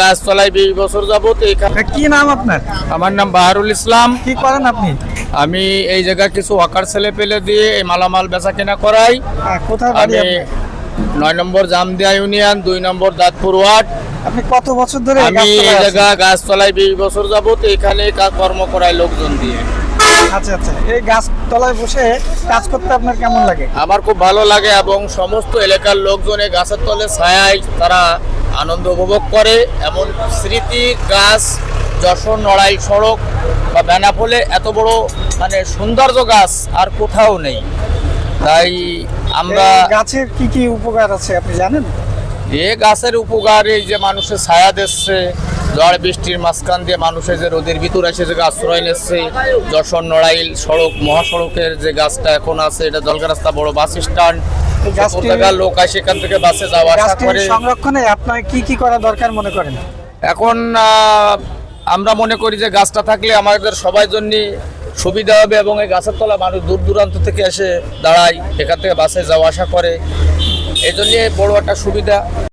গাছতলায় 20 বছর যাবত এখানে। কি নাম আপনার? আমার নাম বাহারুল ইসলাম। কি করেন আপনি? আমি এই জায়গায় কিছু ওয়াকার ছেলে পেলে দিয়ে এই মালামাল বেচা কেনা করাই। কোথায় বাড়ি আমি আপনার? 9 নম্বর জামদিয়া ইউনিয়ন, 2 নম্বর দাঁতপুর ওয়ার্ড। আপনি কত বছর ধরে এই আমি এই গাছতলায় আছেন? জায়গা গাছতলায় 20 বছর যাবত এখানে কর্ম করাই লোকজন দিয়ে। আচ্ছা আচ্ছা, এই গাছতলায় বসে কাজ করতে আপনার কেমন লাগে? আমার খুব ভালো লাগে এবং সমস্ত এলাকার লোকজন এই গাছের তলে ছায়ায় তারা আনন্দ উপভোগ করে। এমন স্মৃতি গাছ যশোর নড়াইল সড়ক বা বেনাপোলে এত বড় মানে সৌন্দর্য গাছ আর কোথাও নেই। তাই আমরা এই গাছের কি কি উপকার আছে আপনি জানেন? এ গাছের উপকার এই যে মানুষের ছায়া দিচ্ছে, ঝড় বৃষ্টির মাঝখান দিয়ে মানুষের যে রোদের ভিতর এসে যে আশ্রয় নিচ্ছে। যশোর নড়াইল সড়ক মহাসড়কের যে গাছটা এখন আছে, এটা জলগা রাস্তা বড় বাস স্ট্যান্ড, এই গাছটি লোক আসে এখান থেকে বাসে যাওয়া আসা গাছটির করে। সংরক্ষণে আপনার কি কি করা দরকার মনে করেন? এখন আমরা মনে করি যে গাছটা থাকলে আমাদের সবার জন্য সুবিধা হবে এবং এই গাছের তলা মানুষ দূর দূরান্ত থেকে এসে দাঁড়ায়, এখান থেকে বাসে যাওয়া আসা করে। এই জন্য বড় একটা সুবিধা।